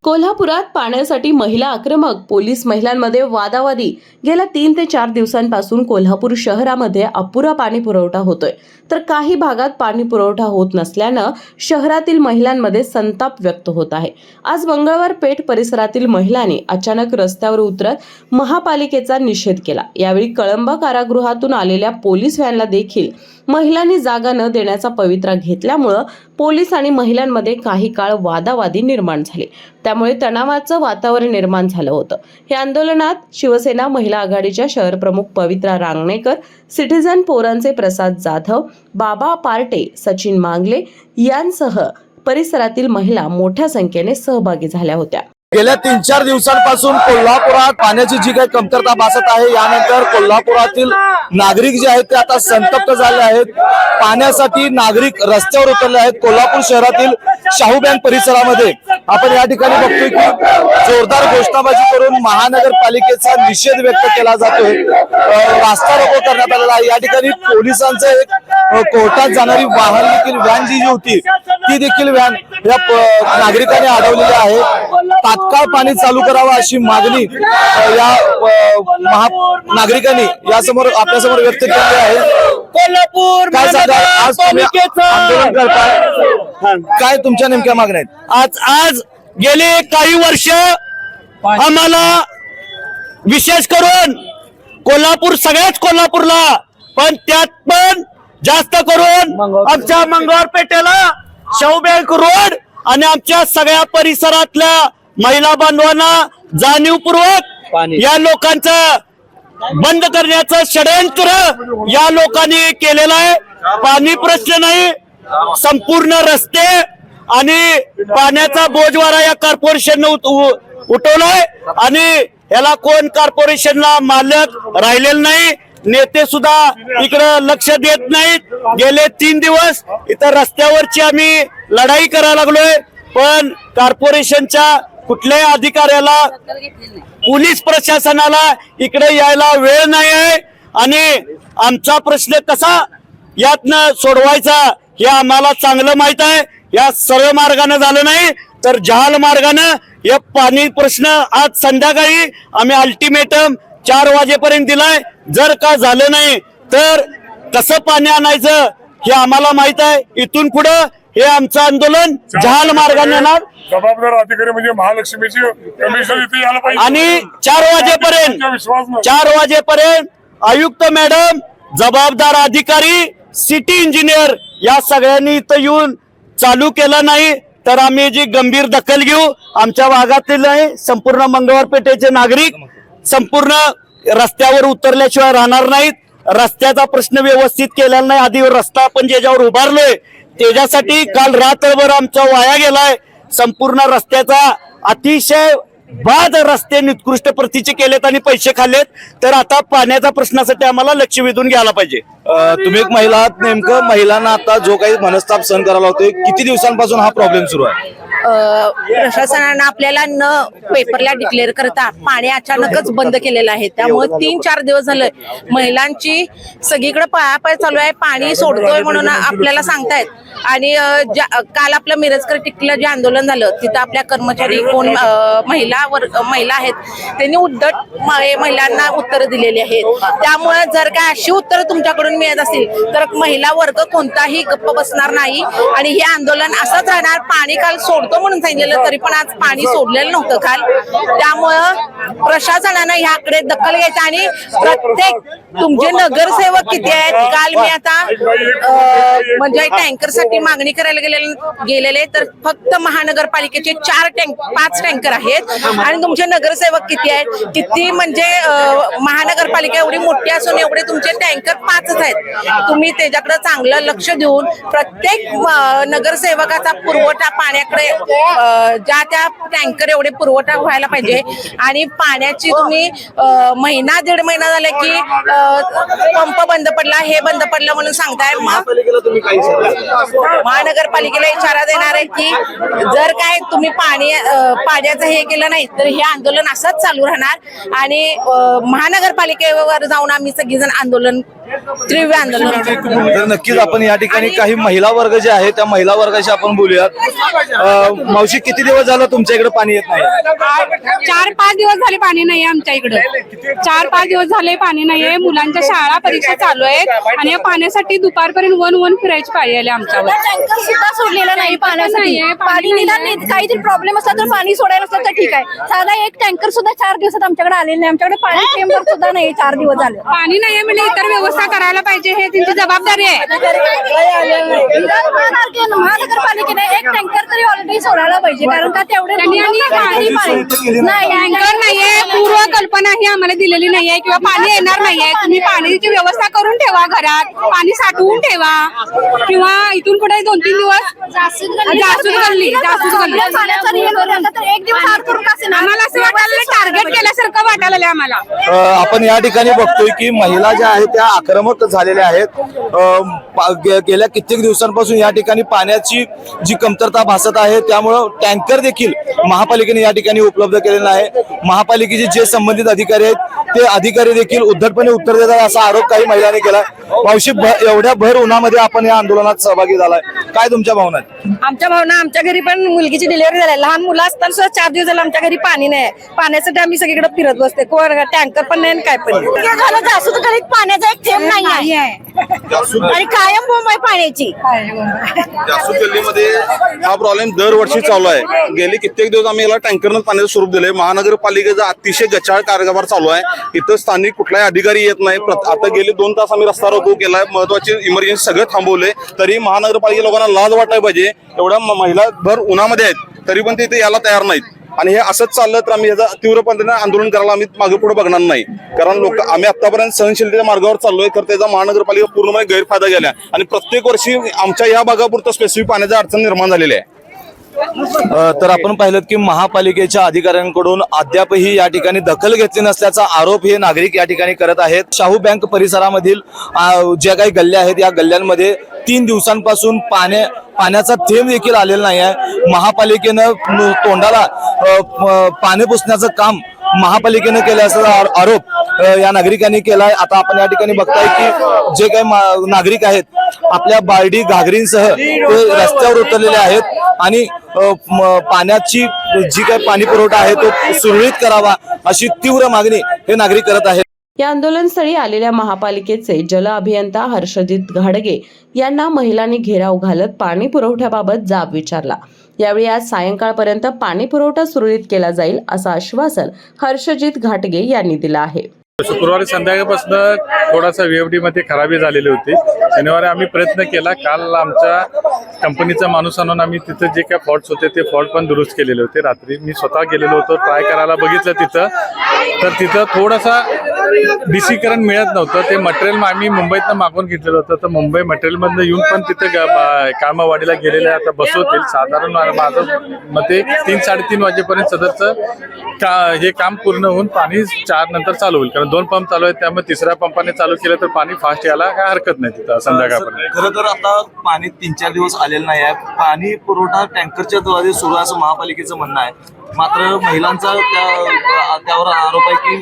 कोल्हापुरात पाण्यासाठी महिला आक्रमक, पोलीस महिलांमध्ये वादावादी। गेल्या 3 ते 4 दिवसांपासून कोल्हापूर शहरामध्ये अपुरा पाणी पुरवठा होतोय, तर काही भागात पाणी पुरवठा होत नसल्यानं शहरातील महिलांमध्ये संताप व्यक्त होत आहे। आज मंगळवार पेठ परिसरातील महिलांनी अचानक रस्त्यावर उतरत महापालिकेचा निषेध केला। यावेळी कळंब कारागृहातून आलेल्या पोलीस व्हॅनला देखील महिलांनी जागा न देण्याचा पवित्रा घेतल्यामुळे पोलीस आणि महिलांमध्ये काही काळ वादावादी निर्माण झाली। त्यामुळे तणावाचं वातावरण निर्माण झालं होतं। या आंदोलनात शिवसेना महिला आघाडीच्या शहर प्रमुख पवित्रा रांगणेकर, सिटीझन पोरांचे प्रसाद जाधव, बाबा पार्टे, सचिन मांगले यांसह परिसरातील महिला मोठ्या संख्येने सहभागी झाल्या होत्या। गेल्या 3-4 दिवसांपासून कोल्हापुरात पाण्याची जी काही कमतरता भासत आहे, यानंतर कोल्हापुरातील नागरिक जे आहेत ते आता संतप्त झाले आहेत। पाण्यासाठी नागरिक रस्त्यावर उतरले आहेत। कोल्हापूर शहरातील शाहू बँक परिसरामध्ये आपण या ठिकाणी बघतोय की जोरदार घोषणाबाजी करून महानगरपालिकेचा निषेध व्यक्त केला जातोय। रास्ता रोको करण्यात आलेला आहे। या ठिकाणी पोलिसांचं एक कोर्टात जाणारी वाहन देखील व्हॅन जी होती ती देखील व्हॅन या नागरिकांनी अडवलेली आहे। तात्काळ पाणी चालू करावं अशी मागणी या नागरिकांनी यासमोर आपल्यासमोर व्यक्त केली आहे। कोल्हापूर काय सांगा, आज तुम्ही आंदोलन करताय, काय तुमच्या नेमक्या मागण्या आहेत? आज गेले काही वर्ष आम्हाला विशेष करून कोल्हापूर, सगळ्याच कोल्हापूरला, पण त्यात पण जास्त करून आमच्या मंगळवार पेठेला शाहू बँक रोड आणि आमच्या सगळ्या परिसरातल्या महिला बांधवांना जाणीवपूर्वक या लोकांचं बंद करण्याचं षडयंत्र या लोकांनी केलेलं आहे। पाणी प्रश्न नाही, संपूर्ण रस्ते आणि पाण्याचा बोजवारा या कॉर्पोरेशनने उठवलाय आणि याला कोण कॉर्पोरेशनला मालक राहिलेलं नाही। नेते सुद्धा इकडे लक्ष देत नाहीत। गेले 3 दिवस इथं रस्त्यावरची आम्ही लढाई करायला लागलोय, पण कॉर्पोरेशनच्या कुठल्याही अधिकाऱ्याला, पोलीस प्रशासनाला इकडे यायला वेळ नाही आहे आणि आमचा प्रश्न कसा यातनं सोडवायचा हे आम्हाला चांगलं माहित आहे। या सरळ मार्गाने झालं नाही तर जहाल मार्गाने हे पाणी प्रश्न आज संध्याकाळी आम्ही अल्टिमेटम 4 वाजेपर्यंत दिलाय। जर का झालं नाही तर कसं पाणी आणायचं हे आम्हाला माहित आहे। इथून पुढे हे आमचं आंदोलन जहाल मार्गाने येणार। जबाबदार अधिकारी म्हणजे महालक्ष्मीची कमिशन इथे यायला पाहिजे आणि 4 वाजेपर्यंत आयुक्त मॅडम, जबाबदार अधिकारी, सिटी इंजिनियर या सगळ्यांनी इथं येऊन चालू केलं नाही तर आम्ही जी गंभीर दखल घेऊ। आमच्या भागातील संपूर्ण मंगळवार पेठेचे नागरिक संपूर्ण रस्त्यावर उतरल्याशिवाय राहणार नाहीत। रस्त्याचा प्रश्न व्यवस्थित केलेला नाही। आधी रस्ता आपण ज्याच्यावर उभारलोय त्याच्यासाठी काल रात्रभर आमचा वाया गेलाय। संपूर्ण रस्त्याचा अतिशय बाद रस्ते निकृष्ट प्रतीचे केलेत आणि पैसे खाल्लेत, तर आता पाण्याच्या प्रश्नासाठी आम्हाला लक्ष वेधून घ्यायला पाहिजे। तुम्ही एक महिला आहात, नेमकं महिलांना आता जो काही मनस्ताप सहन करायला होतोय, किती दिवसांपासून हा प्रॉब्लेम सुरू आहे? प्रशासनानं आपल्याला न पेपरला डिक्लेअर करता पाणी अचानकच बंद केलेलं आहे। त्यामुळे 3-4 दिवस झाले महिलांची सगळीकडे पळापळ चालू आहे। पाणी सोडतोय म्हणून आपल्याला सांगतायत आणि काल आपलं मिरजकर टिकलं जे आंदोलन झालं तिथं आपल्या कर्मचारी कोण महिला आहेत त्यांनी उद्धट महिलांना उत्तर दिलेली आहेत। त्यामुळे जर काय अशी उत्तर तुमच्याकडून मिळत असतील तर महिला वर्ग कोणताही गप्प बसणार नाही आणि हे आंदोलन असंच राहणार। पाणी काल सोडतो म्हणून सांगितलेलं तरी पण आज पाणी सोडलेलं नव्हतं काल। त्यामुळं प्रशासनानं ह्याकडे दखल घ्यायची आणि प्रत्येक तुमचे नगरसेवक किती आहेत, काल मी आता म्हणजे टँकरसाठी मागणी करायला गेलेले तर फक्त महानगरपालिकेचे 5 टँकर आहेत आणि तुमचे नगरसेवक किती आहेत, किती म्हणजे महानगरपालिका एवढी मोठी असून एवढे तुमचे टँकर 5च आहेत। तुम्ही त्याच्याकडे चांगलं लक्ष देऊन प्रत्येक नगरसेवकाचा पुरवठा पाण्याकडे ज्या त्या टँकर एवढे पुरवठा व्हायला पाहिजे। आणि पाण्याची तुम्ही 1.5 महिना झाला की पंप बंद पडला, हे बंद पडलं म्हणून सांगताय। महानगरपालिकेला इशारा देणार आहे की जर काय तुम्ही पाण्याचं हे केलं नाही तर हे आंदोलन असंच चालू राहणार आणि महानगरपालिकेवर जाऊन आम्ही सगळेजण आंदोलन तीव्र आंदोलन. तर नक्कीच आपण या ठिकाणी काही महिला वर्ग जे आहे त्या महिला वर्गाशी आपण बोलूयात. मावशी, किती दिवस झालं तुमच्या इकडे पाणी येत नाही? 4-5 दिवस झाले पाणी नाहीये आमच्या इकडे. 4-5 दिवस झाले पाणी नाहीये. मुलांच्या शाळा परीक्षा चालू आहेत आणि या पाण्यासाठी दुपारपर्यंत वन फिरायची पाळी आली आमच्यावर. टँकर सुद्धा सोडलेला नाही पाण्यासाठी. पाणी निदान काहीतरी प्रॉब्लेम असला तर पाणी सोडायला असलं तर ठीक आहे. साधा एक टँकर सुद्धा 4 दिवसात आमच्याकडे आलेलं नाही. आमच्याकडे पाणी चेंबर सुद्धा नाही 4 दिवस झाले. पाणी नाहीये म्हणजे इतर व्यवस्था करायला पाहिजे, हे त्यांची जबाबदारी आहे. महानगरपालिकेने एक टँकर तरी ऑलरेडी सोडायला पाहिजे, कारण का तेवढे त्यांनी आणि टँकर नाहीये, पूर्व कल्पना ही आम्हाला दिलेली नाहीये किंवा पाणी येणार नाहीये. तुम्ही पाण्याची व्यवस्था करून ठेवा, घरात पाणी साठवून ठेवा किंवा इथून पुढे 2-3 दिवस जासूद गल्ली पाण्याचा नियम तर एक दिवस आड करून का असेना. आम्हाला असं वाटायला टार्गेट केल्यासारखं वाटायला लागलं आम्हाला. आपण या ठिकाणी बघतोय की महिला ज्या आहेत त्या आक्रमक झालेल्या आहेत. गेल्या कित्येक दिवसांपासून या ठिकाणी पाण्याची जी कमतरता भासत आहे, त्यामुळं टँकर देखील महापालिकेने या ठिकाणी उपलब्ध केलेला आहे. महापालिकेचे जे संबंधित अधिकारी आहेत ते अधिकारी देखील उद्धटपणे उत्तर देतात असा आरोप काही महिलांनी केला. मावशी, एवढ्या भर उन्हामध्ये आपण या आंदोलनात सहभागी झालाय, काय तुमच्या भावना आहेत? आमच्या भावना, आमच्या घरी पण मुलगीची डिलिव्हरी झाली. लहान मुलं असताना सुद्धा 4 दिवस झालं आमच्या घरी पाणी नाही. पाण्यासाठी आम्ही सगळीकडे फिरत बसते. कोण टँकर पण नाही आणि काय पण नाही. झालं जासूद गल्लीत पाण्याचा एक थेंब नाही आहे आणि कायम बोंब आहे पाण्याची. जासूद गल्लीमध्ये हा प्रॉब्लेम दरवर्षी चालू आहे. गेली कित्येक दिवस आम्ही याला टँकरनं पाण्याचं स्वरूप दिलंय. महानगरपालिकेचा अतिशय गचाळ कारभार चालू आहे. इथं स्थानिक कुठलाही अधिकारी येत नाही. आता गेले 2 तास आम्ही रस्ता रोको केलाय. महत्वाची इमर्जन्सी सगळं थांबवले, तरी महानगरपालिका लोकांना लाज वाटायला पाहिजे. एवढ्या महिला भर उन्हामध्ये आहेत तरी पण ते इथे यायला तयार नाहीत. आणि हे असंच चाललं तर आम्ही याचा तीव्र पद्धतीने आंदोलन करायला आम्ही मागे पुढे बघणार नाही. कारण लोक आम्ही आतापर्यंत सहनशीलतेच्या मार्गावर चाललोय, तर त्याचा महानगरपालिका पूर्णपणे गैरफायदा गेला आणि प्रत्येक वर्षी आमच्या या भागापुरतं स्पेसिफिक पाण्याची अडचण निर्माण झालेली आहे. तर आपण पाहिलं की महापालिकेच्या अधिकाऱ्यांकडून अद्यापही या ठिकाणी दखल घेतली नसल्याचा आरोप हे नागरिक या ठिकाणी करत आहेत. शाहू बँक परिसरामधील ज्या काही गल्ल्या आहेत या गल्ल्यांमध्ये 3 दिवसांपासून पाण्याचा थेंब देखील आलेला नाही आहे. महापालिकेनं तोंडाला पाणी पुसण्याचं काम महापालिकेनं केलं असल्याचा आरोप या नागरिकांनी केलाय. आता आपण या ठिकाणी बघताय की जे काही नागरिक आहेत आपल्या बालडी घागरींसह ते रस्त्यावर उतरलेले आहेत आणि पाण्याची जी काही पाणी पुरवठा आहे तो सुरळीत करावा अशी तीव्र मागणी हे नागरिक करत आहेत. या आंदोलनस्थळी आलेल्या महापालिकेचे जल अभियंता हर्षजित घाडगे यांना महिलांनी घेराव घालत पाणी पुरवठ्याबाबत जाब विचारला. यावेळी आज सायंकाळपर्यंत पाणी पुरवठा सुरळीत केला जाईल असं आश्वासन हर्षजित घाटगे यांनी दिलं आहे. शुक्रवारी संध्याकाळपासून थोडासा VFD मध्ये खराबी झालेली होती. शनिवारी आम्ही प्रयत्न केला. काल आमच्या कंपनीचा माणूस आणून आम्ही तिथं जे काही फॉल्ट्स होते ते फॉल्ट पण दुरुस्त केलेले होते. रात्री मी स्वतः गेलेलो होतो, ट्राय करायला बघितलं तिथं, तर तिथं थोडासा डिसीकरण मिळत नव्हतं. ते मटेरियल आम्ही मुंबईतनं मागून घेतलेलं होतं, तर मुंबई मटेरियलमधनं येऊन पण तिथं कामावाडीला गेलेले आता बसवतील. साधारण माझं मते 3-3:30 वाजेपर्यंत सदरचं हे काम पूर्ण होऊन पाणी 4 नंतर चालू होईल. कारण 2 पंप चालू आहेत, त्यामुळे 3ऱ्या पंपाने चालू केलं तर पाणी फास्ट यायला काय हरकत नाही तिथं संध्याकाळपर्यंत. खरं तर आता पाणी 3-4 दिवस आलेलं नाही आहे. पाणी पुरवठा टँकरच्या द्वारे सुरू आहे असं महापालिकेचं म्हणणं आहे. मात्र महिलांचा त्यावर आरोप आहे की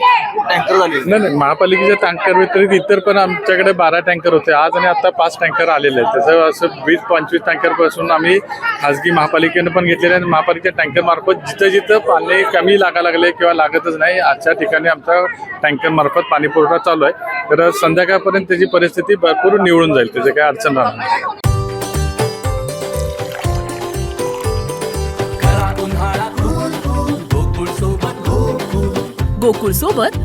टँकर झाले. नाही, महापालिकेच्या टँकर व्यतिरिक्त इतर पण आमच्याकडे 12 टँकर होते आज आणि आता 5 टँकर आलेले आहेत. तसं असं 20-25 टँकर पासून आम्ही खाजगी महापालिकेनं पण घेतलेले आणि महापालिकेच्या टँकर मार्फत जिथं जिथं पाणी कमी लागायला लागले किंवा लागतच नाही अशा ठिकाणी आमचा टँकर मार्फत पाणी पुरवठा चालू आहे. तर संध्याकाळपर्यंत त्याची परिस्थिती भरपूर निवळून जाईल, त्याची काही अडचण राहणार नाही. गोकुळ सोबत